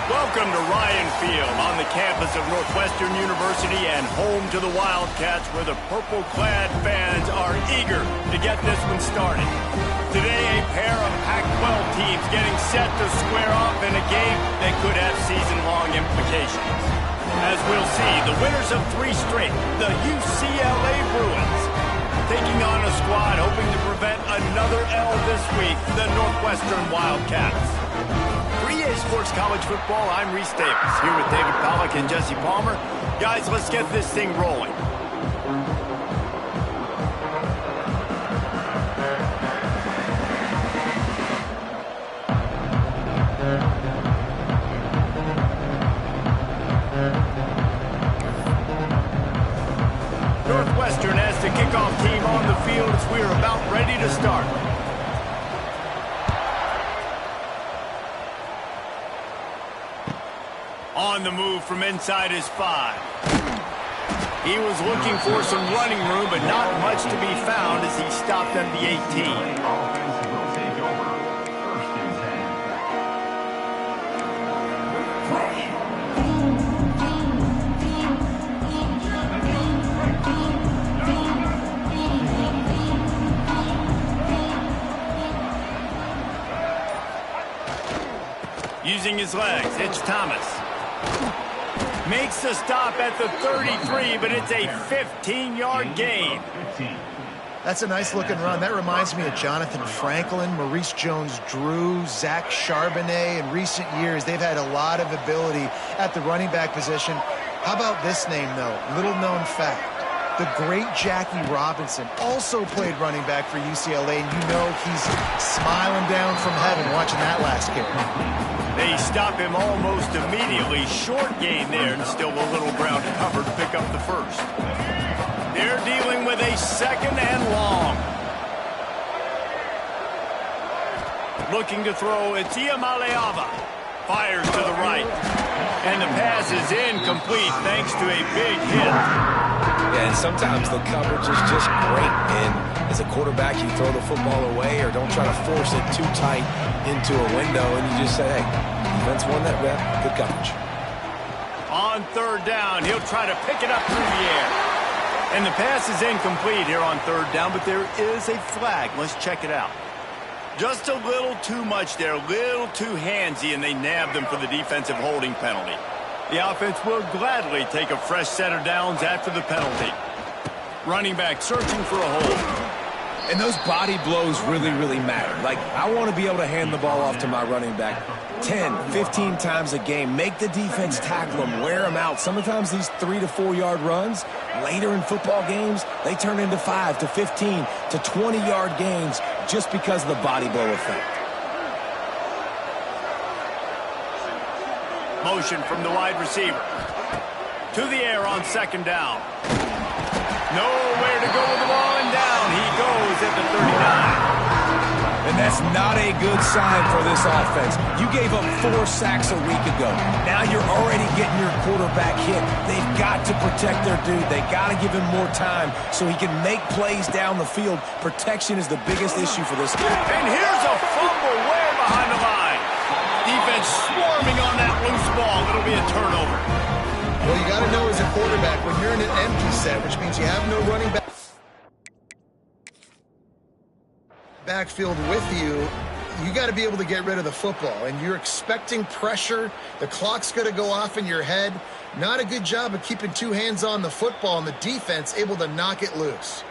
Welcome to Ryan Field on the campus of Northwestern University and home to the Wildcats, where the purple-clad fans are eager to get this one started. Today, a pair of Pac-12 teams getting set to square off in a game that could have season-long implications. As we'll see, the winners of 3 straight, the UCLA Bruins, taking on a squad hoping to prevent another L this week, the Northwestern Wildcats. 3A Sports College Football, I'm Reese Davis, here with David Pollack and Jesse Palmer. Guys, let's get this thing rolling. Northwestern has the kickoff team on the field as we are about ready to start. On the move from inside his 5. He was looking for some running room, but not much to be found as he stopped at the 18. Using his legs, it's Thomas. Makes the stop at the 33, but it's a 15-yard gain. That's a nice-looking run. That reminds me of Jonathan Franklin, Maurice Jones-Drew, Zach Charbonnet. In recent years, they've had a lot of ability at the running back position. How about this name, though? Little-known fact. The great Jackie Robinson also played running back for UCLA, and you know he's smiling down from heaven watching that last kick. They stop him almost immediately. Short gain there, and still a little ground to cover to pick up the first. They're dealing with a 2nd and long. Looking to throw, it's Iamaleava. Fires to the right. And the pass is incomplete thanks to a big hit. Yeah, and sometimes the coverage is just great. And as a quarterback, you throw the football away or don't try to force it too tight into a window, and you just say, hey, defense won that rep, good coverage. On 3rd down, he'll try to pick it up through the air. And the pass is incomplete here on 3rd down, but there is a flag. Let's check it out. Just a little too much there, a little too handsy, and they nabbed them for the defensive holding penalty. The offense will gladly take a fresh set of downs after the penalty. Running back searching for a hole. And those body blows really, really matter. Like, I want to be able to hand the ball off to my running back 10, 15 times a game. Make the defense tackle them, wear them out. Sometimes these 3 to 4 yard runs, later in football games, they turn into 5 to 15 to 20 yard gains just because of the body blow effect. Motion from the wide receiver. To the air on 2nd down. Nowhere to go with the ball, and down he goes at the 39. And that's not a good sign for this offense. You gave up 4 sacks a week ago. Now you're already getting your quarterback hit. They've got to protect their dude. They got to give him more time so he can make plays down the field. Protection is the biggest issue for this guy. And here's a fumble way behind the line. Defense swarming on that loose ball. It'll be a turnover. Well, you got to know as a quarterback, when you're in an empty set, which means you have no running backfield with you, you got to be able to get rid of the football. And you're expecting pressure. The clock's going to go off in your head. Not a good job of keeping 2 hands on the football, and the defense able to knock it loose.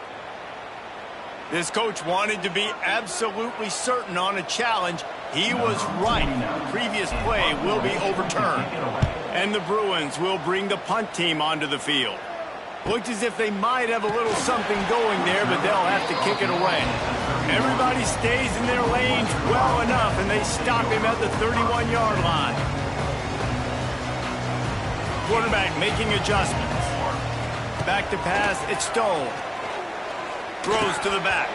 This coach wanted to be absolutely certain on a challenge. He was right. The previous play will be overturned. And the Bruins will bring the punt team onto the field. Looked as if they might have a little something going there, but they'll have to kick it away. Everybody stays in their lanes well enough, and they stop him at the 31-yard line. Quarterback making adjustments. Back to pass, it's Stone. Throws to the back.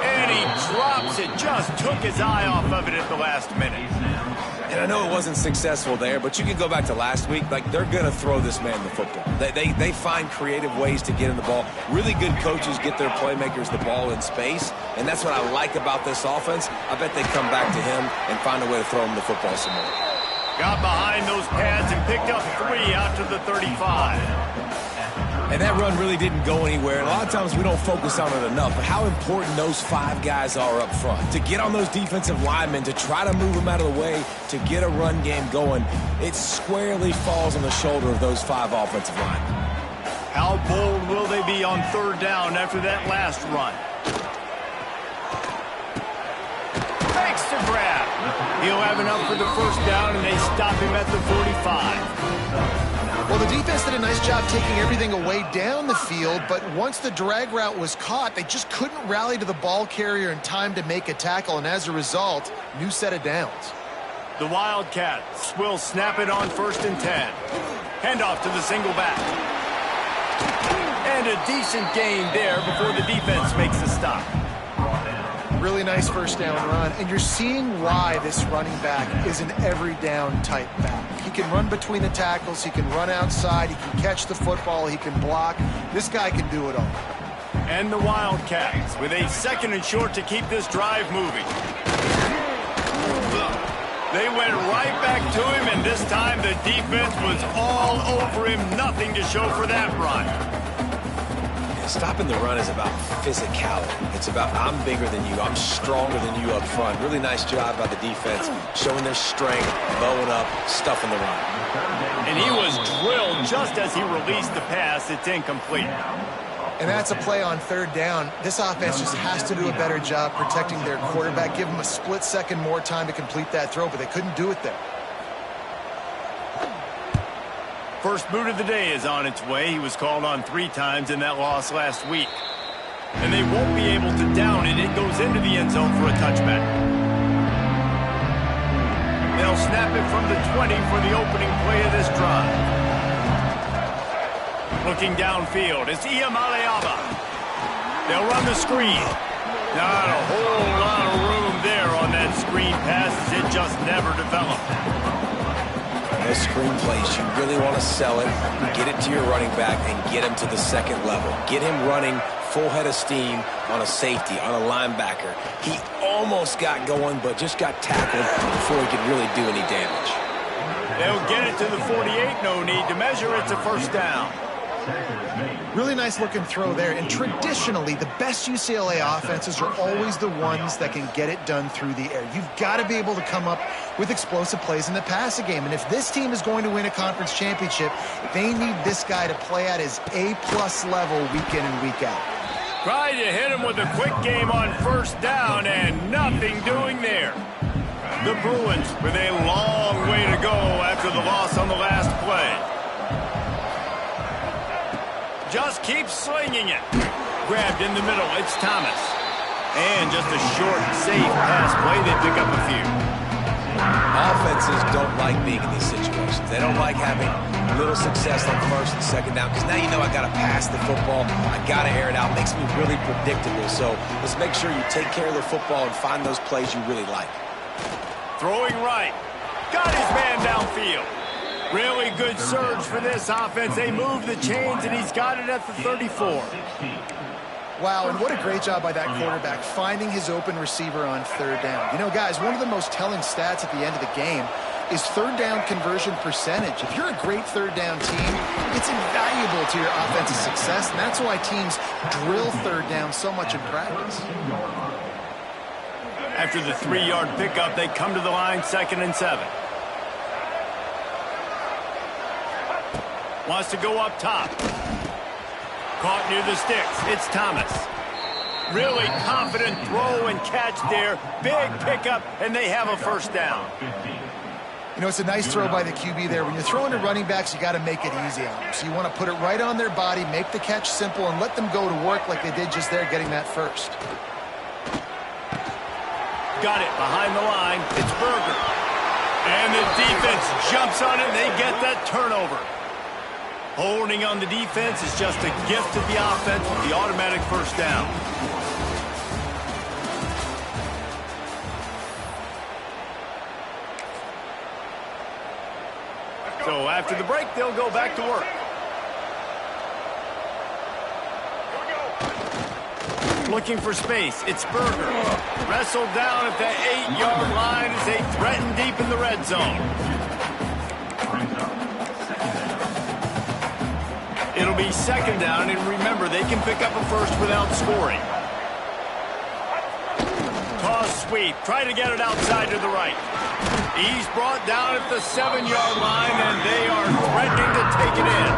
And he drops it. Just took his eye off of it at the last minute. And I know it wasn't successful there, but you can go back to last week. Like, they're going to throw this man the football. They find creative ways to get in the ball. Really good coaches get their playmakers the ball in space, and that's what I like about this offense. I bet they come back to him and find a way to throw him the football some more. Got behind those pads and picked up 3 out to the 35. And that run really didn't go anywhere. And a lot of times we don't focus on it enough. But how important those 5 guys are up front. To get on those defensive linemen, to try to move them out of the way, to get a run game going, it squarely falls on the shoulder of those 5 offensive linemen. How bold will they be on 3rd down after that last run? Makes the grab. He'll have enough for the 1st down, and they stop him at the 45. Well, the defense did a nice job taking everything away down the field, but once the drag route was caught, they just couldn't rally to the ball carrier in time to make a tackle, and as a result, new set of downs. The Wildcats will snap it on 1st and 10. Handoff to the single back. And a decent gain there before the defense makes the stop. Really nice 1st down run, and you're seeing why this running back is an every down type back. He can run between the tackles, he can run outside, he can catch the football, he can block. This guy can do it all. And the Wildcats with a 2nd and short to keep this drive moving. They went right back to him, and this time the defense was all over him. Nothing to show for that run. Stopping the run is about physicality. It's about I'm bigger than you, I'm stronger than you up front. Really nice job by the defense, showing their strength, bowing up, stuffing the run. And he was drilled just as he released the pass. It's incomplete. And that's a play on 3rd down. This offense just has to do a better job protecting their quarterback. Give him a split second more time to complete that throw, but they couldn't do it there. First boot of the day is on its way. He was called on 3 times in that loss last week. And they won't be able to down it. It goes into the end zone for a touchback. They'll snap it from the 20 for the opening play of this drive. Looking downfield, it's Iamaleava. They'll run the screen. Not a whole lot of room there on that screen pass as it just never developed. Those screen plays, you really want to sell it, get it to your running back, and get him to the 2nd level. Get him running full head of steam on a safety, on a linebacker. He almost got going, but just got tackled before he could really do any damage. They'll get it to the 48, no need to measure. It's a 1st down. Really nice looking throw there, and traditionally the best UCLA offenses are always the ones that can get it done through the air. You've got to be able to come up with explosive plays in the passing game, and if this team is going to win a conference championship, they need this guy to play at his A-plus level week in and week out. Tried to hit him with a quick game on 1st down, and nothing doing there. The Bruins with a long way to go after the loss on the last play. Just keeps slinging it. Grabbed in the middle, it's Thomas. And just a short, safe pass play, they pick up a few. Offenses don't like being in these situations. They don't like having little success on 1st and 2nd down, because now you know I got to pass the football, I got to air it out. Makes me really predictable. So let's make sure you take care of the football and find those plays you really like. Throwing right. Got his man downfield. Really good surge for this offense. They move the chains, and he's got it at the 34. Wow, and what a great job by that quarterback, finding his open receiver on 3rd down. You know, guys, one of the most telling stats at the end of the game is 3rd down conversion percentage. If you're a great 3rd down team, it's invaluable to your offensive success, and that's why teams drill 3rd down so much in practice. After the 3-yard pickup, they come to the line, 2nd and 7. Wants to go up top. Caught near the sticks. It's Thomas. Really confident throw and catch there. Big pickup, and they have a 1st down. You know, it's a nice throw by the QB there. When you're throwing to running backs, you got to make it easy on them. So you want to put it right on their body, make the catch simple, and let them go to work like they did just there, getting that 1st. Got it behind the line. It's Berger. And the defense jumps on it, and they get that turnover. Holding on the defense is just a gift to the offense with the automatic first down. So after the break, they'll go back to work. Looking for space. It's Berger. Wrestled down at the 8-yard line as they threaten deep in the red zone. It'll be second down, and remember, they can pick up a first without scoring. Toss sweep. Try to get it outside to the right. He's brought down at the 7-yard line, and they are threatening to take it in.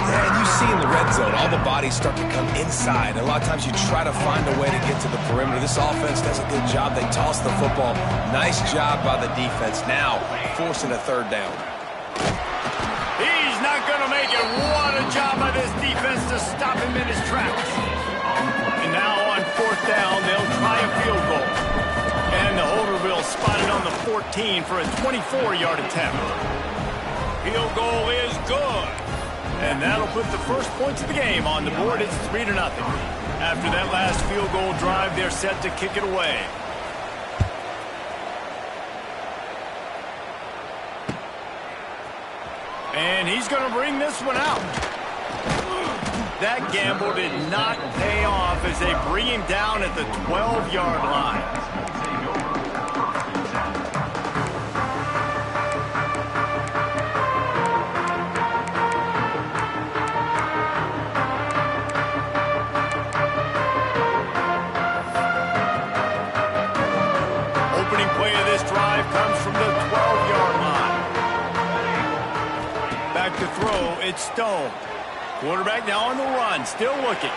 Yeah, and you see in the red zone, all the bodies start to come inside. A lot of times you try to find a way to get to the perimeter. This offense does a good job. They toss the football. Nice job by the defense. Now, forcing a third down. He's not going to make it. What a job by this defense to stop him in his tracks. And now on fourth down, they'll try a field goal. And the holder will spot it on the 14 for a 24-yard attempt. Field goal is good. And that'll put the first points of the game on the board. It's 3-0. After that last field goal drive, they're set to kick it away. And he's going to bring this one out. That gamble did not pay off as they bring him down at the 12-yard line. Opening play of this drive comes from the 12-yard line. Back to throw, it's Stone. Quarterback now on the run, still looking.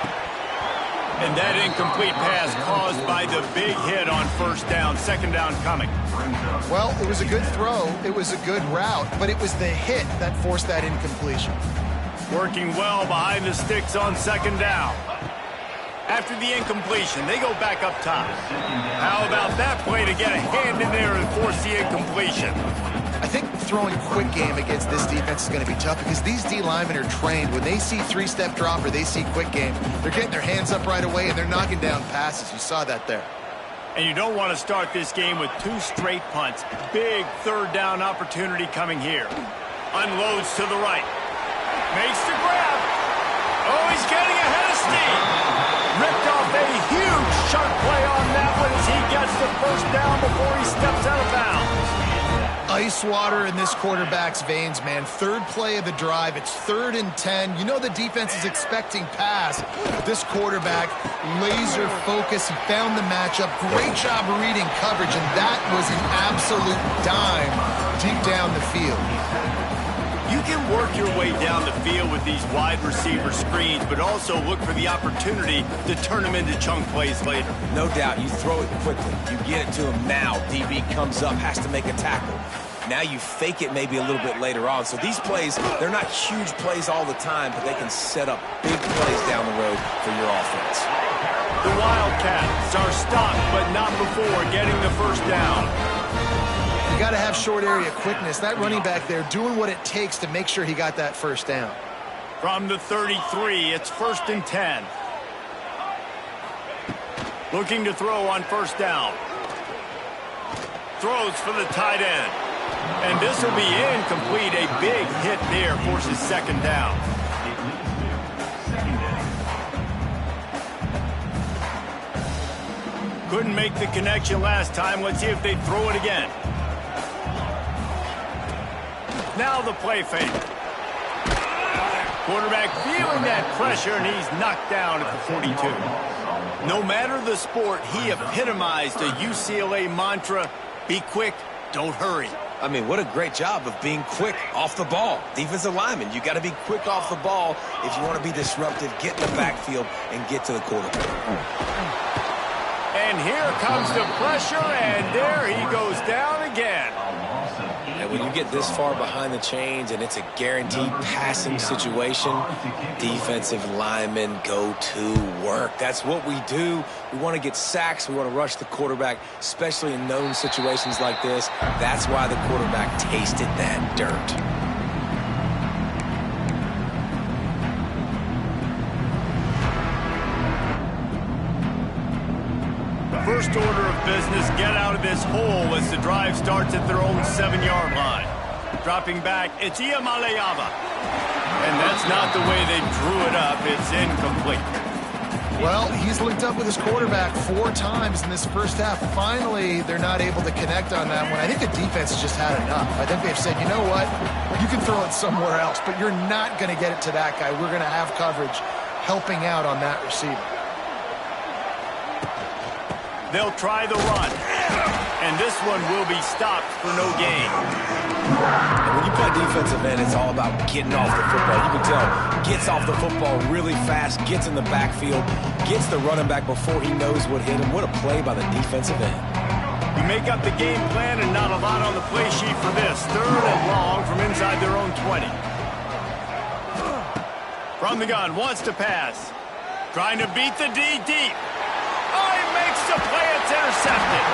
And that incomplete pass caused by the big hit on first down, second down coming. Well, it was a good throw, it was a good route, but it was the hit that forced that incompletion. Working well behind the sticks on second down. After the incompletion, they go back up top. How about that play to get a hand in there and force the incompletion? I think throwing quick game against this defense is going to be tough because these D linemen are trained. When they see three-step drop or they see quick game, they're getting their hands up right away and they're knocking down passes. You saw that there. And you don't want to start this game with two straight punts. Big third down opportunity coming here. Unloads to the right. Makes the grab. Oh, he's getting ahead of steam. Ripped off a huge sharp play on that one as he gets the first down before he steps out of bounds. Ice water in this quarterback's veins, man. Third play of the drive. It's 3rd and 10. You know the defense is expecting pass. This quarterback, laser focus. He found the matchup. Great job reading coverage, and that was an absolute dime deep down the field. You can work your way down the field with these wide receiver screens, but also look for the opportunity to turn them into chunk plays later. No doubt, you throw it quickly. You get it to him now. DB comes up, has to make a tackle. Now you fake it maybe a little bit later on. So these plays, they're not huge plays all the time, but they can set up big plays down the road for your offense. The Wildcats are stopped, but not before getting the first down. You got to have short area quickness. That running back there doing what it takes to make sure he got that first down. From the 33, it's 1st and 10. Looking to throw on first down. Throws for the tight end. And this will be incomplete. A big hit there forces second down. Couldn't make the connection last time. Let's see if they throw it again. Now the play fake. Quarterback feeling that pressure, and he's knocked down at the 42. No matter the sport, he epitomized a UCLA mantra, be quick, don't hurry. I mean, what a great job of being quick off the ball. Defensive lineman, you got to be quick off the ball if you want to be disruptive, get in the backfield, and get to the quarterback. And here comes the pressure, and there he goes down again. And when you get this far behind the chains and it's a guaranteed passing situation, defensive linemen go to work. That's what we do. We want to get sacks. We want to rush the quarterback, especially in known situations like this. That's why the quarterback tasted that dirt. first order of business, get out of this hole as the drive starts at their own 7-yard line. Dropping back, it's Iamaleava. And that's not the way they drew it up. It's incomplete. Well, he's linked up with his quarterback 4 times in this first half. Finally, they're not able to connect on that one. I think the defense has just had enough. I think they've said, you know what, you can throw it somewhere else, but you're not going to get it to that guy. We're going to have coverage helping out on that receiver. They'll try the run, and this one will be stopped for no gain. And when you play defensive end, it's all about getting off the football. You can tell, gets off the football really fast, gets in the backfield, gets the running back before he knows what hit him. What a play by the defensive end. You make up the game plan and not a lot on the play sheet for this. 3rd and long from inside their own 20. From the gun, wants to pass. Trying to beat the D deep. Oh, he makes the play. It's intercepted.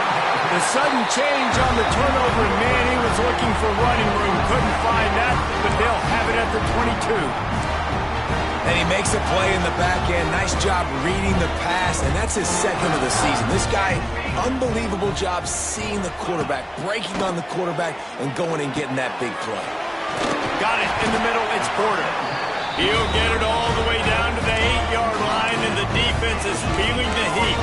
The sudden change on the turnover, and man, he was looking for running room. Couldn't find that, but they'll have it at the 22. And he makes a play in the back end. Nice job reading the pass, and that's his 2nd of the season. This guy, unbelievable job seeing the quarterback, breaking on the quarterback, and going and getting that big play. Got it in the middle. It's Porter. He'll get it all the way down to the 8-yard line, and the defense is feeling the heat.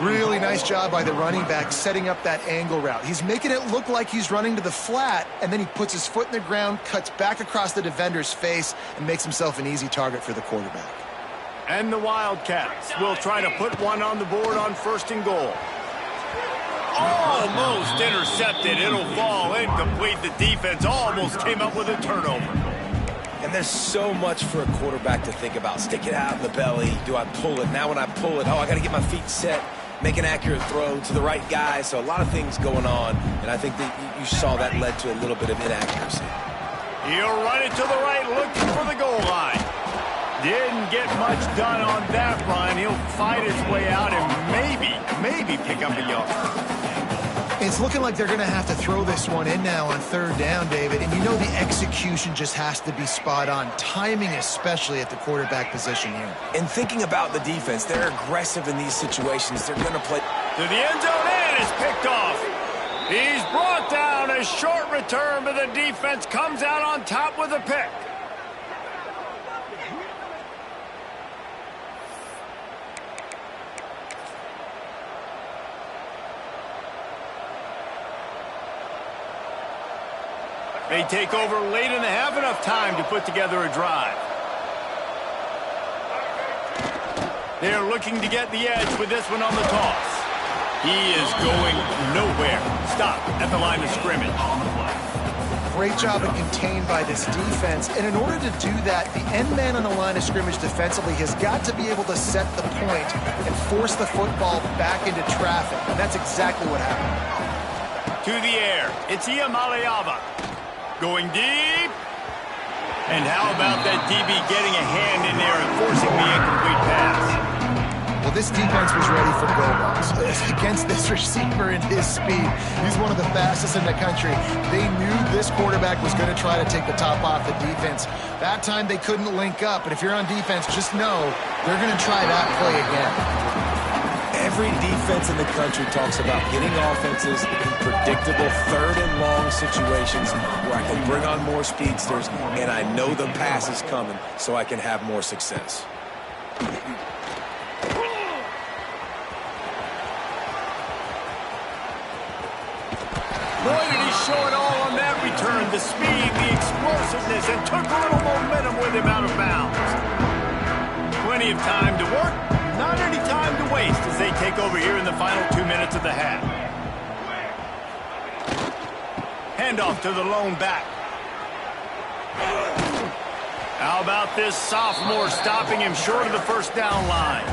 Really nice job by the running back setting up that angle route. He's making it look like he's running to the flat, and then he puts his foot in the ground, cuts back across the defender's face, and makes himself an easy target for the quarterback. And the Wildcats will try to put one on the board on 1st and goal. Almost intercepted. It'll fall incomplete. The defense almost came up with a turnover. And there's so much for a quarterback to think about. Stick it out in the belly. Do I pull it? Now when I pull it, I got to get my feet set, make an accurate throw to the right guy. So a lot of things going on, and I think that you saw that led to a little bit of inaccuracy. He'll run it to the right, looking for the goal line. Didn't get much done on that run. He'll fight his way out and maybe pick up a yard. It's looking like they're going to have to throw this one in now on 3rd down, David. And you know the execution just has to be spot on. Timing especially at the quarterback position here. And thinking about the defense, they're aggressive in these situations. They're going to play To the end zone and is picked off. He's brought down. A short return, but the defense comes out on top with a pick. They take over late in the half, enough time to put together a drive. They're looking to get the edge with this one on the toss. He is going nowhere. Stop at the line of scrimmage. Great job and contained by this defense. And in order to do that, the end man on the line of scrimmage defensively has got to be able to set the point and force the football back into traffic. And that's exactly what happened. To the air. It's Iamaleava. Going deep. And how about that DB getting a hand in there and forcing the incomplete pass? Well, this defense was ready for go-balls against this receiver and his speed. He's one of the fastest in the country. They knew this quarterback was going to try to take the top off the defense. That time they couldn't link up, but if you're on defense, just know they're going to try that play again. Every defense in the country talks about getting offenses in predictable 3rd and long situations where I can bring on more speedsters and I know the pass is coming so I can have more success. Boy, did he show it all on that return. The speed, the explosiveness, and took a little momentum with him out of bounds. Plenty of time to work. Not any time to waste as they take over here in the final 2 minutes of the half. Handoff to the lone back. How about this sophomore stopping him short of the 1st down line?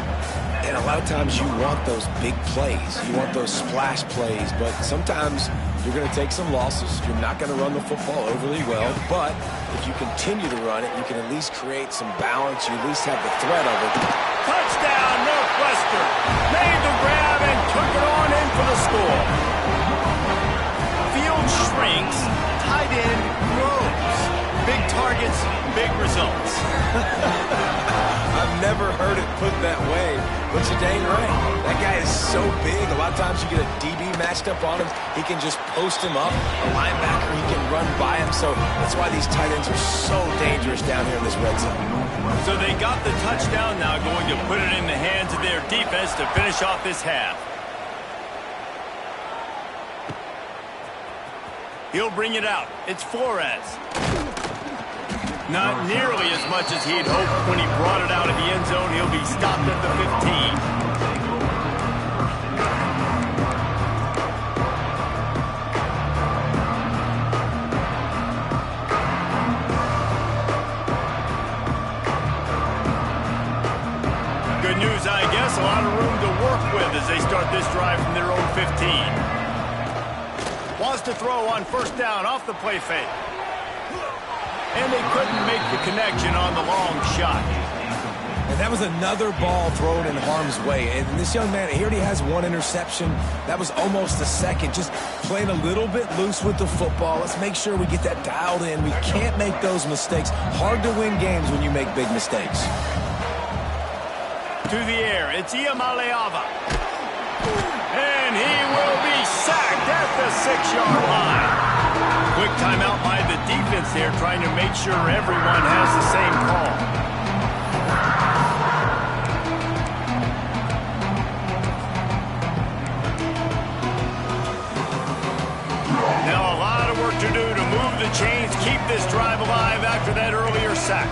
And a lot of times you want those big plays. You want those splash plays, but sometimes you're going to take some losses. You're not going to run the football overly well, but if you continue to run it, you can at least create some balance. You at least have the threat of it. Touchdown, Northwestern. Made the grab and took it on in for the score. Field shrinks, tight end grows. Big targets, big results. I've never heard it put that way. But you're dang right. That guy is so big. A lot of times you get a DB matched up on him. He can just post him up. A linebacker, he can run by him. So that's why these tight ends are so dangerous down here in this red zone. So they got the touchdown now, going to put it in the hands of their defense to finish off this half. He'll bring it out. It's Flores. Not nearly as much as he'd hoped when he brought it out of the end zone. He'll be stopped at the 15. Good news, I guess. A lot of room to work with as they start this drive from their own 15. Wants to throw on first down off the play fake. And they couldn't make the connection on the long shot. And that was another ball thrown in harm's way. And this young man, he already has one interception. That was almost a second. Just playing a little bit loose with the football. Let's make sure we get that dialed in. We can't make those mistakes. Hard to win games when you make big mistakes. To the air, it's Iamaleava. And he will be sacked at the 6-yard line. Quick timeout by the defense there, trying to make sure everyone has the same call. Now a lot of work to do to move the chains, keep this drive alive after that earlier sack.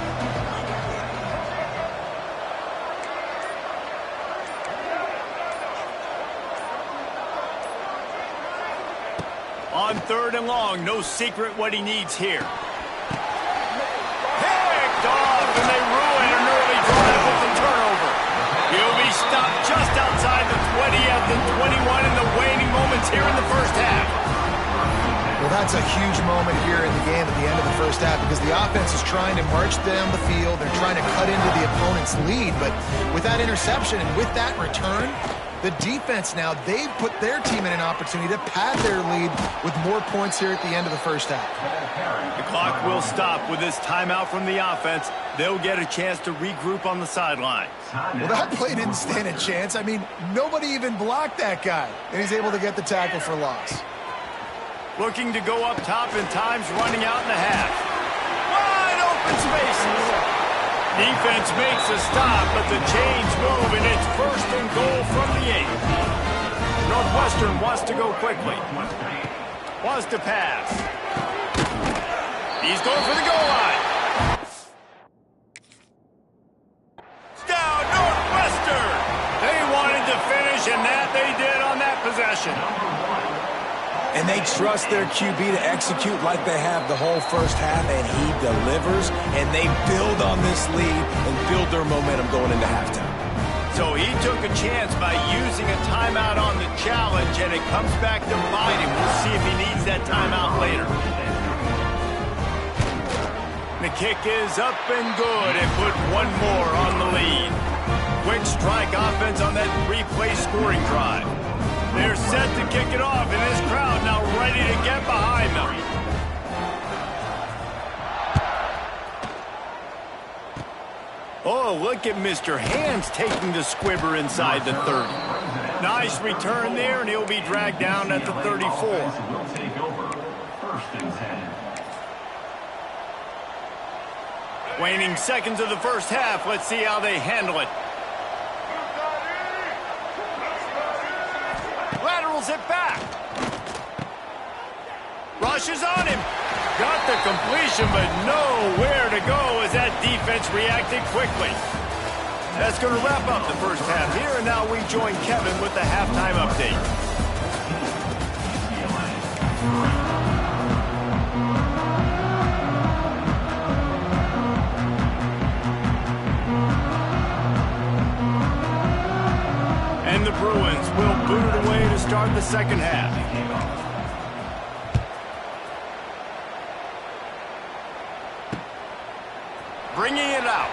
On 3rd and long, no secret what he needs here. Picked off, and they ruin an early drive with the turnover. He'll be stopped just outside the 20 at the 21 in the waning moments here in the first half. Well, that's a huge moment here in the game at the end of the first half because the offense is trying to march down the field. They're trying to cut into the opponent's lead, but with that interception and with that return, the defense now, they've put their team in an opportunity to pad their lead with more points here at the end of the first half. The clock will stop with this timeout from the offense. They'll get a chance to regroup on the sideline. Well, that play didn't stand a chance. I mean, nobody even blocked that guy, and he's able to get the tackle for loss. Looking to go up top, and time's running out in the half. Wide open spaces. Defense makes a stop, but the chains move, and it's 1st and goal from the 8. Northwestern wants to go quickly. Wants to pass. He's going for the goal line. Down Northwestern. They wanted to finish, and that they did on that possession. And they trust their QB to execute like they have the whole first half, and he delivers, and they build on this lead and build their momentum going into halftime. So he took a chance by using a timeout on the challenge, and it comes back to bite him. We'll see if he needs that timeout later. The kick is up and good, and put one more on the lead. Quick strike offense on that 3-play scoring drive. They're set to kick it off, and this crowd now ready to get behind them. Oh, look at Mr. Hands taking the squibber inside the 30. Nice return there, and he'll be dragged down at the 34. Waning seconds of the first half. Let's see how they handle it. Laterals it back. Rushes on him. Got the completion, but nowhere to go as that defense reacted quickly. That's going to wrap up the first half here, and now we join Kevin with the halftime update. And the Bruins will boot it away to start the second half. Bringing it out.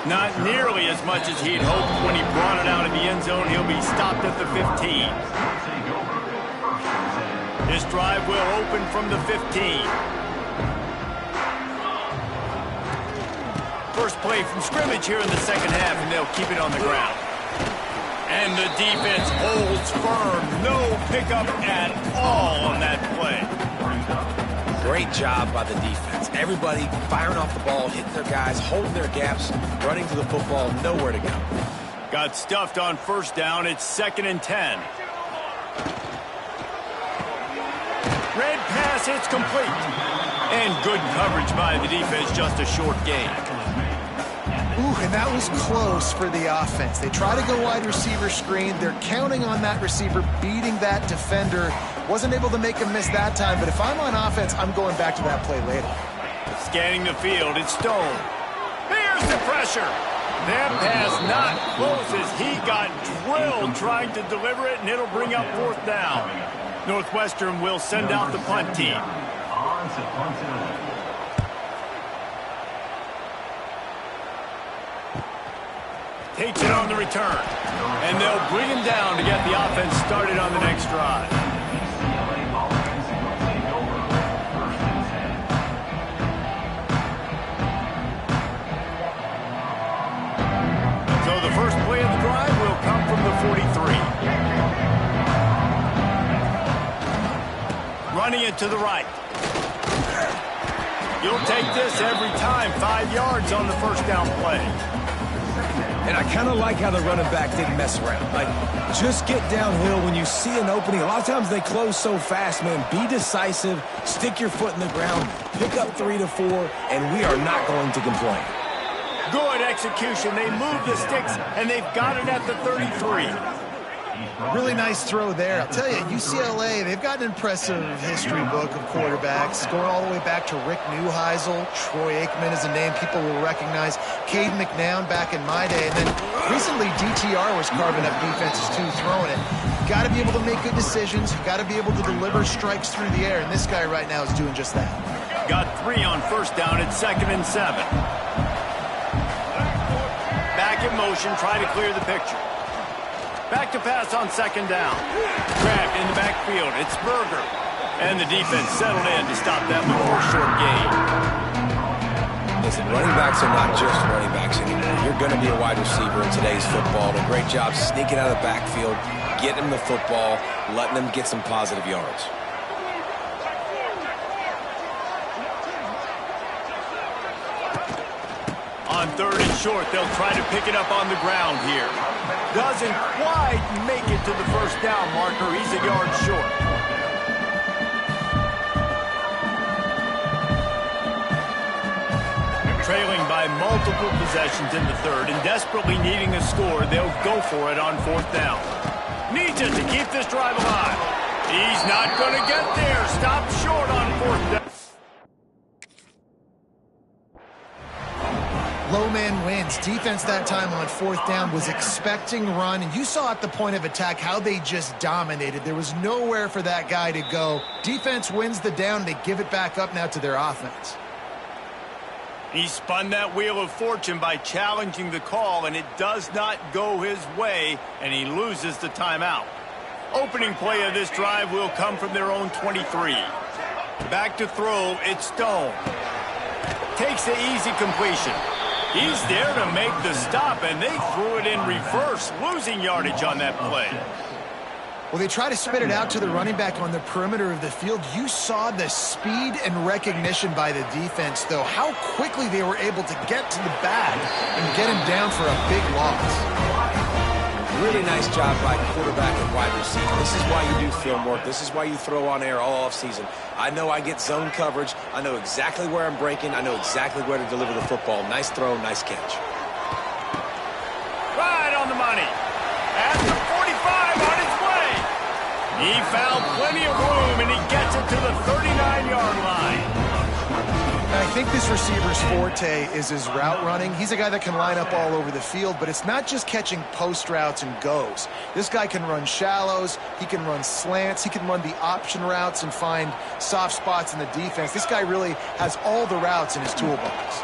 Not nearly as much as he'd hoped when he brought it out of the end zone. He'll be stopped at the 15. This drive will open from the 15. First play from scrimmage here in the second half, and they'll keep it on the ground. And the defense holds firm. No pickup at all on that play. Great job by the defense. Everybody firing off the ball, hitting their guys, holding their gaps, running to the football, nowhere to go. Got stuffed on first down. It's 2nd and 10. Red pass, it's complete. And good coverage by the defense, just a short gain. Ooh, and that was close for the offense. They try to go wide receiver screen. They're counting on that receiver beating that defender. Wasn't able to make him miss that time, but if I'm on offense, I'm going back to that play later. Scanning the field, it's Stone. Here's the pressure. That pass not close as he got drilled trying to deliver it, and it'll bring up 4th down. Northwestern will send out the punt team. Takes it on the return. And they'll bring him down to get the offense started on the next drive. So the first play of the drive will come from the 43. Running it to the right. You'll take this every time. 5 yards on the first down play. And I kind of like how the running back didn't mess around. Like, just get downhill when you see an opening. A lot of times they close so fast, man. Be decisive, stick your foot in the ground, pick up 3 to 4, and we are not going to complain. Good execution. They move the sticks, and they've got it at the 33. Really nice throw there. I'll tell you, UCLA, they've got an impressive history book of quarterbacks, going all the way back to Rick Neuheisel. Troy Aikman is a name people will recognize. Cade McNown back in my day. And then recently, DTR was carving up defenses, too, throwing it. You got to be able to make good decisions. You got to be able to deliver strikes through the air. And this guy right now is doing just that. Got 3 on first down. It's 2nd and 7. Back in motion, try to clear the picture. Back to pass on 2nd down. Grabbed in the backfield. It's Berger. And the defense settled in to stop that before a short gain. Listen, running backs are not just running backs anymore. You're going to be a wide receiver in today's football. A great job sneaking out of the backfield, getting them the football, letting them get some positive yards. On 3rd and short, they'll try to pick it up on the ground here. Doesn't quite make it to the first down marker. He's a yard short. Trailing by multiple possessions in the 3rd and desperately needing a score, they'll go for it on 4th down. Needs it to keep this drive alive. He's not going to get there. Stop short on 4th down. Low man wins. Defense that time on 4th down was expecting run, and you saw at the point of attack how they just dominated. There was nowhere for that guy to go. Defense wins the down. They give it back up now to their offense. He spun that wheel of fortune by challenging the call, and it does not go his way, and he loses the timeout. Opening play of this drive will come from their own 23. Back to throw, it's Stone. Takes the easy completion. He's there to make the stop, and they threw it in reverse, losing yardage on that play. Well, they try to spit it out to the running back on the perimeter of the field. You saw the speed and recognition by the defense, though, how quickly they were able to get to the bag and get him down for a big loss. Really nice job by quarterback and wide receiver. This is why you do film work. This is why you throw on air all offseason. I know I get zone coverage. I know exactly where I'm breaking. I know exactly where to deliver the football. Nice throw, nice catch. Right on the money. At the 45 on his way. He found plenty of room, and he gets it to the 39-yard line. I think this receiver's forte is his route running. He's a guy that can line up all over the field, but it's not just catching post routes and goes. This guy can run shallows, he can run slants, he can run the option routes and find soft spots in the defense. This guy really has all the routes in his toolbox.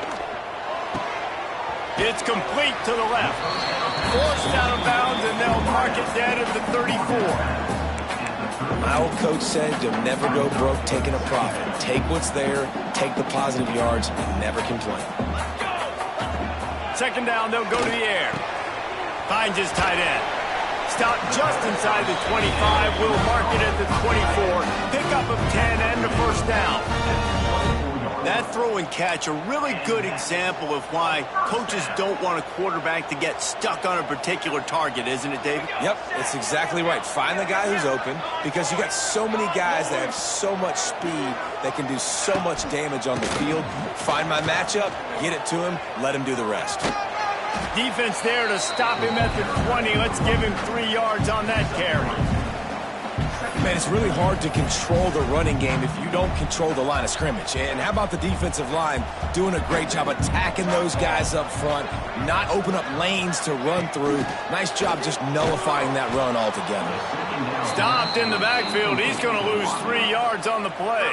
It's complete to the left. Forced out of bounds, and they'll mark it down at the 34. My old coach said you'll never go broke taking a profit. Take what's there, take the positive yards, and never complain. Second down, they'll go to the air. Finds his tight end. Stop just inside the 25. We'll mark it at the 24. Pickup of 10 and the first down. That throw and catch, a really good example of why coaches don't want a quarterback to get stuck on a particular target, isn't it, David? Yep, it's exactly right. Find the guy who's open, because you got so many guys that have so much speed that can do so much damage on the field. Find my matchup, get it to him, let him do the rest. Defense there to stop him at the 20. Let's give him 3 yards on that carry. Man, it's really hard to control the running game if you don't control the line of scrimmage. And how about the defensive line doing a great job attacking those guys up front, not open up lanes to run through. Nice job just nullifying that run altogether. Stopped in the backfield. He's going to lose 3 yards on the play.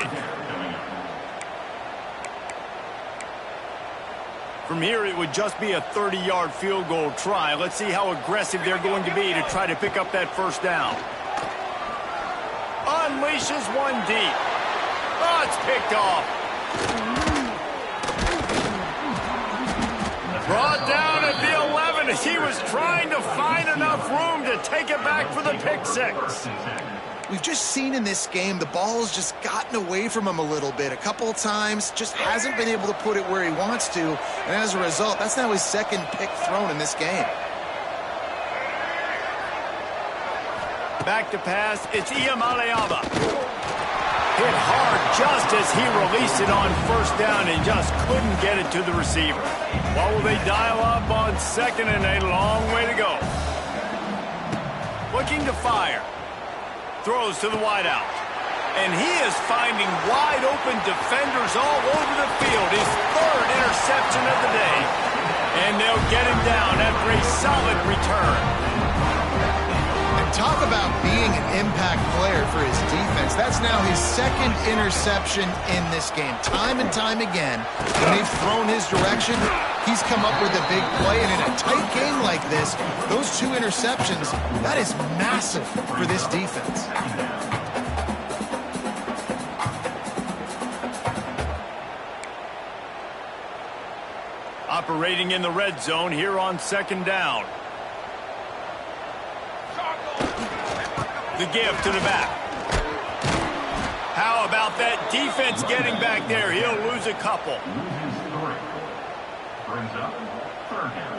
From here, it would just be a 30-yard field goal try. Let's see how aggressive they're going to be to try to pick up that first down. Unleashes one deep. Oh, it's picked off. Brought down at the 11 as he was trying to find enough room to take it back for the pick six. We've just seen in this game the ball has just gotten away from him a little bit. A couple of times, just hasn't been able to put it where he wants to. And as a result, that's now his second pick thrown in this game. Back to pass, it's Iamaleava. Hit hard just as he released it on first down and just couldn't get it to the receiver. What will they dial up on second, and a long way to go. Looking to fire. Throws to the wideout. And he is finding wide open defenders all over the field. His third interception of the day. And they'll get him down after a solid return. Talk about being an impact player for his defense. That's now his second interception in this game. Time and time again, when they've thrown his direction, he's come up with a big play. And in a tight game like this, those 2 interceptions, that is massive for this defense. Operating in the red zone here on second down. The give to the back. How about that defense getting back there? He'll lose a couple. Brings up third down.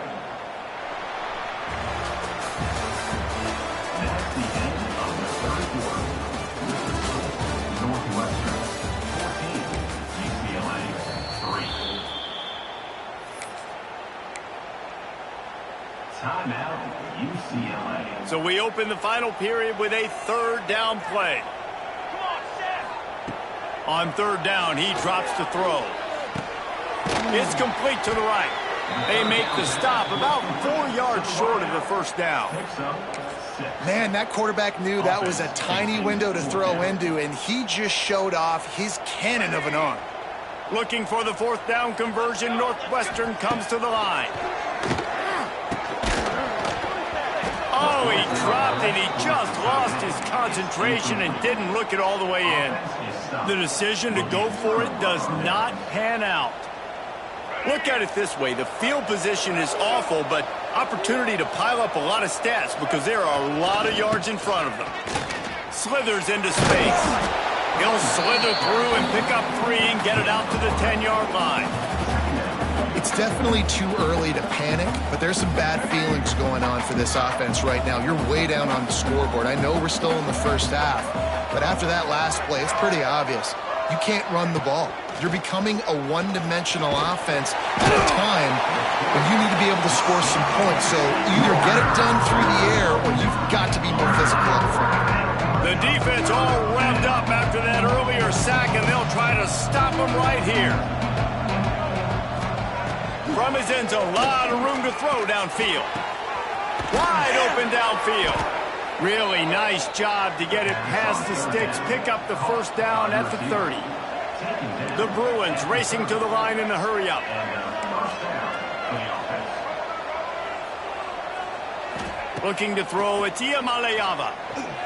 That's the end of the third quarter. Northwestern 14, UCLA 3. Timeout, UCLA. So we open the final period with a third down play. On third down, he drops to throw. It's complete to the right. They make the stop about 4 yards short of the first down. Man, that quarterback knew that was a tiny window to throw into, and he just showed off his cannon of an arm. Looking for the fourth down conversion, Northwestern comes to the line. Oh, he dropped it. He just lost his concentration and didn't look it all the way in. The decision to go for it does not pan out. Look at it this way. The field position is awful, but opportunity to pile up a lot of stats because there are a lot of yards in front of them. Slithers into space. He'll slither through and pick up 3 and get it out to the 10-yard line. It's definitely too early to panic, but there's some bad feelings going on for this offense right now. You're way down on the scoreboard. I know we're still in the first half, but after that last play, it's pretty obvious. You can't run the ball. You're becoming a one-dimensional offense at a time when you need to be able to score some points. So either get it done through the air or you've got to be more physical up front. The defense all revved up after that earlier sack, and they'll try to stop him right here. From his end zone, a lot of room to throw downfield. Wide open downfield. Really nice job to get it past the sticks, pick up the first down at the 30. The Bruins racing to the line in a hurry-up. Looking to throw, it's Iamaleava.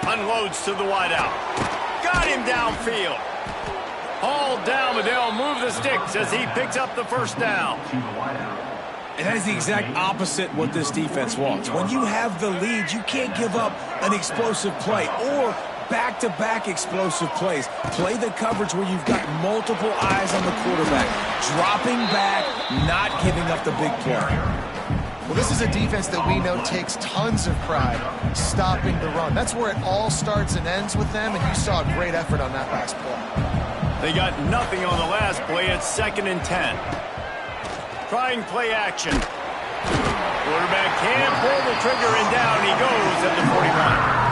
Unloads to the wideout. Got him downfield. Hauled down, but they'll move the sticks as he picks up the first down. And that is the exact opposite what this defense wants. When you have the lead, you can't give up an explosive play or back-to-back explosive plays. Play the coverage where you've got multiple eyes on the quarterback, dropping back, not giving up the big play. Well, this is a defense that we know takes tons of pride stopping the run. That's where it all starts and ends with them, and you saw a great effort on that last play. They got nothing on the last play. It's 2nd and 10. Trying play action. Quarterback can't pull the trigger, and down he goes at the 41.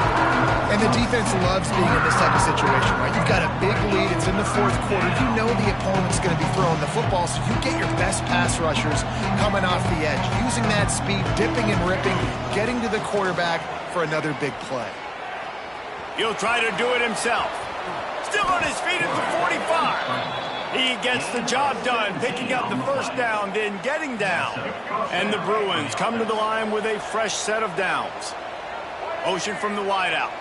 And the defense loves being in this type of situation, right? You've got a big lead. It's in the 4th quarter. You know the opponent's going to be throwing the football, so you get your best pass rushers coming off the edge, using that speed, dipping and ripping, getting to the quarterback for another big play. He'll try to do it himself. Still on his feet at the 45. He gets the job done, picking up the first down, then getting down. And the Bruins come to the line with a fresh set of downs. Motion from the wideout.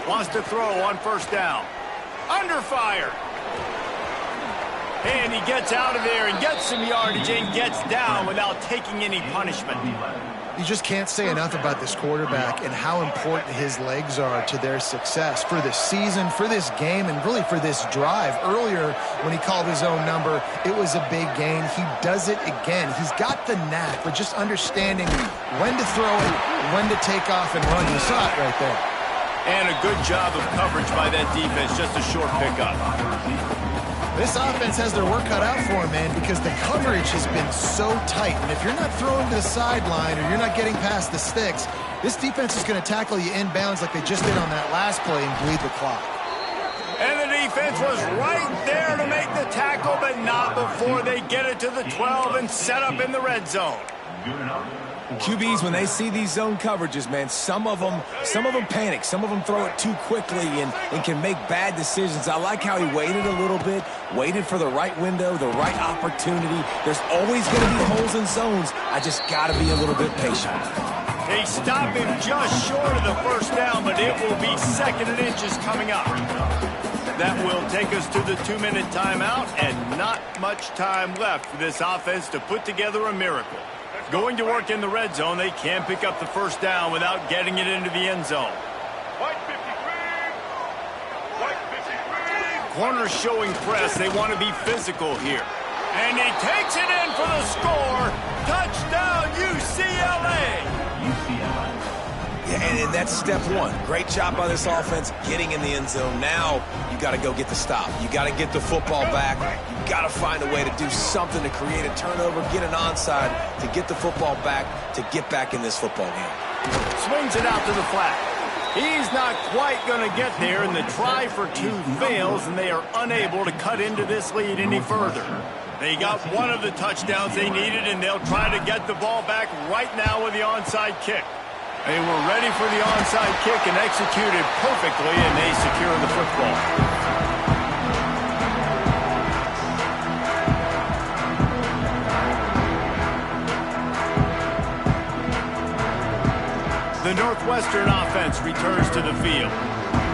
Wants to throw on first down. Under fire. And he gets out of there and gets some yardage and gets down without taking any punishment. You just can't say enough about this quarterback and how important his legs are to their success for this season, for this game, and really for this drive. Earlier, when he called his own number, it was a big gain. He does it again. He's got the knack for just understanding when to throw it, when to take off and run. You saw it right there. And a good job of coverage by that defense, just a short pickup. This offense has their work cut out for them, man, because the coverage has been so tight. And if you're not throwing to the sideline or you're not getting past the sticks, this defense is going to tackle you inbounds like they just did on that last play and bleed the clock. And the defense was right there to make the tackle, but not before they get it to the 12 and set up in the red zone. QBs, when they see these zone coverages, man, some of them panic. Some of them throw it too quickly and can make bad decisions. I like how he waited a little bit, waited for the right window, the right opportunity. There's always going to be holes in zones. I just got to be a little bit patient. They stop him just short of the first down, but it will be 2nd and inches coming up. That will take us to the 2-minute timeout, and not much time left for this offense to put together a miracle. Going to work in the red zone, they can't pick up the first down without getting it into the end zone. Corners showing press. They want to be physical here. And he takes it in for the score. Touchdown, UCLA! Yeah, and that's step one. Great job by this offense getting in the end zone. Now you got to go get the stop. You got to get the football back. You got to find a way to do something to create a turnover, get an onside, to get the football back, to get back in this football game. Swings it out to the flat. He's not quite going to get there, and the try for 2 fails, and they are unable to cut into this lead any further. They got one of the touchdowns they needed, and they'll try to get the ball back right now with the onside kick. They were ready for the onside kick and executed perfectly, and they secure the football. The Northwestern offense returns to the field.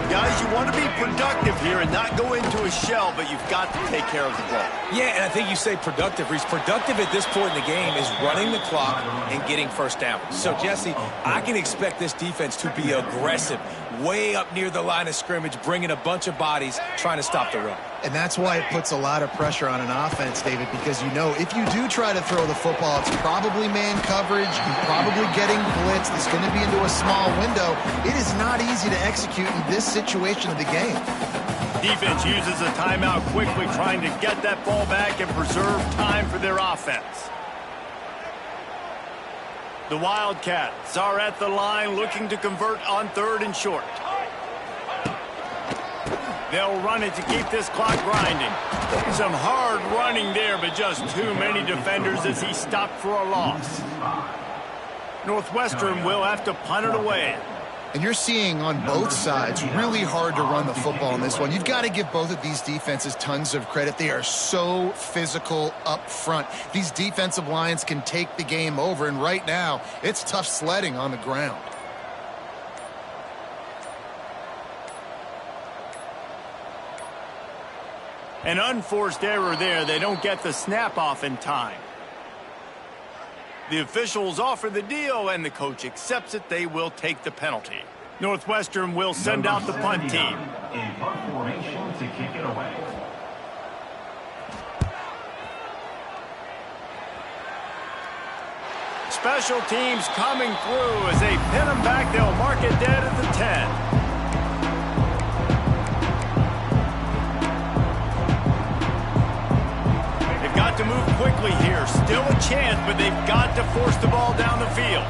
Guys, you want to be productive here and not go into a shell, but you've got to take care of the ball. Yeah, and I think you say productive. Reese, productive at this point in the game is running the clock and getting first down. So, Jesse, I can expect this defense to be aggressive, way up near the line of scrimmage, bringing a bunch of bodies, trying to stop the run. And that's why it puts a lot of pressure on an offense, David, because you know if you do try to throw the football, it's probably man coverage, you're probably getting blitzed, it's going to be into a small window. It is not easy to execute in this situation of the game. Defense uses a timeout quickly, trying to get that ball back and preserve time for their offense. The Wildcats are at the line looking to convert on 3rd and short. They'll run it to keep this clock grinding. Some hard running there, but just too many defenders as he stopped for a loss. Northwestern will have to punt it away. And you're seeing on both sides really hard to run the football in this one. You've got to give both of these defenses tons of credit. They are so physical up front. These defensive lines can take the game over, and right now, it's tough sledding on the ground. An unforced error there. They don't get the snap off in time. The officials offer the deal, and the coach accepts it. They will take the penalty. Northwestern will send out the punt team. In punt formation to kick it away. Special teams coming through as they pin them back. They'll mark it dead at the 10. Got to move quickly here. Still a chance, but they've got to force the ball down the field.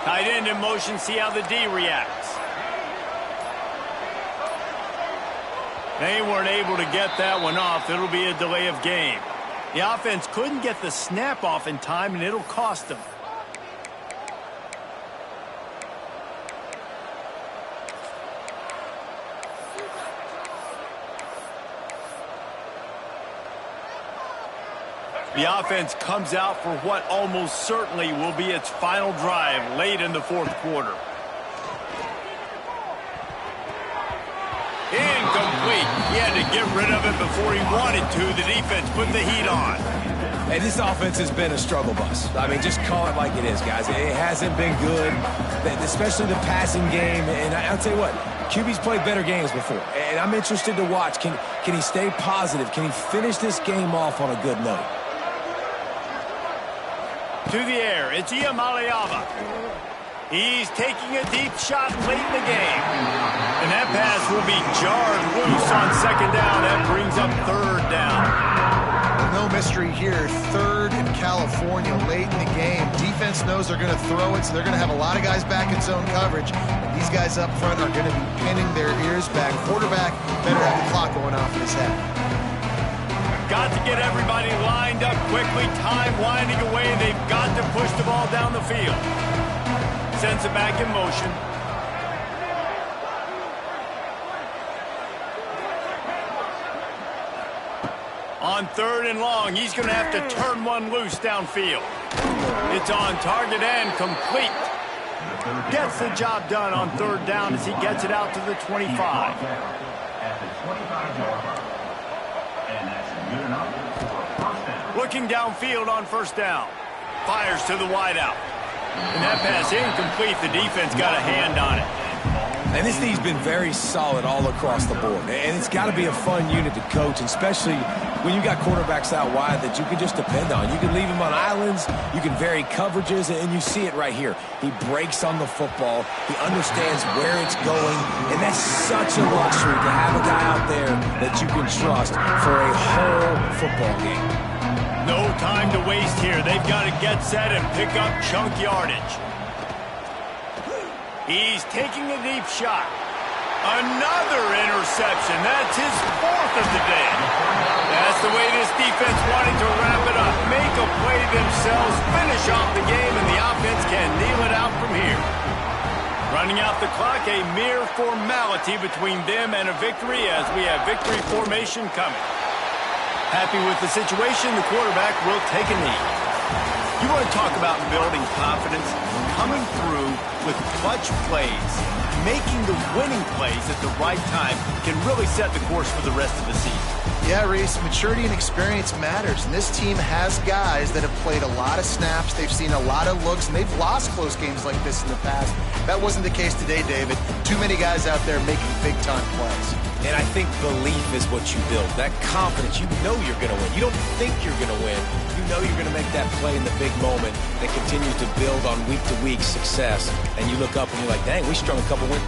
Tight end in motion. See how the D reacts. They weren't able to get that one off. It'll be a delay of game. The offense couldn't get the snap off in time, and it'll cost them. The offense comes out for what almost certainly will be its final drive late in the fourth quarter. Incomplete. He had to get rid of it before he wanted to. The defense put the heat on. Hey, this offense has been a struggle bus. I mean, just call it like it is, guys. It hasn't been good, especially the passing game. And I'll tell you what, QB's played better games before. And I'm interested to watch. Can he stay positive? Can he finish this game off on a good note? To the air, it's Iamaleava. He's taking a deep shot late in the game. And that pass will be jarred loose on second down. That brings up third down. Well, no mystery here. Third in California late in the game. Defense knows they're going to throw it, so they're going to have a lot of guys back in zone coverage. And these guys up front are going to be pinning their ears back. Quarterback better have the clock going off in his head. Got to get everybody lined up quickly. Time winding away. They've got to push the ball down the field. Sends it back in motion. On third and long, he's going to have to turn one loose downfield. It's on target and complete. Gets the job done on third down as he gets it out to the 25. At the 25-yard line. And that's good enough for a first down. Looking downfield on first down. Fires to the wideout. And that pass incomplete. The defense got a hand on it. And this team's been very solid all across the board. And it's got to be a fun unit to coach, especially when you got quarterbacks out wide that you can just depend on. You can leave them on islands, you can vary coverages, and you see it right here. He breaks on the football, he understands where it's going, and that's such a luxury to have a guy out there that you can trust for a whole football game. No time to waste here. They've got to get set and pick up chunk yardage. He's taking a deep shot. Another interception. That's his fourth of the day. That's the way this defense wanted to wrap it up. Make a play themselves, finish off the game, and the offense can kneel it out from here. Running out the clock, a mere formality between them and a victory as we have victory formation coming. Happy with the situation, the quarterback will take a knee. You want to talk about building confidence? Coming through with clutch plays, making the winning plays at the right time can really set the course for the rest of the season. Yeah, Reese, maturity and experience matters, and this team has guys that have played a lot of snaps, they've seen a lot of looks, and they've lost close games like this in the past. That wasn't the case today, David. Too many guys out there making big-time plays. And I think belief is what you build. That confidence, you know you're going to win. You don't think you're going to win. You know you're going to make that play in the big moment that continues to build on week-to-week success. And you look up and you're like, dang, we strung a couple wins.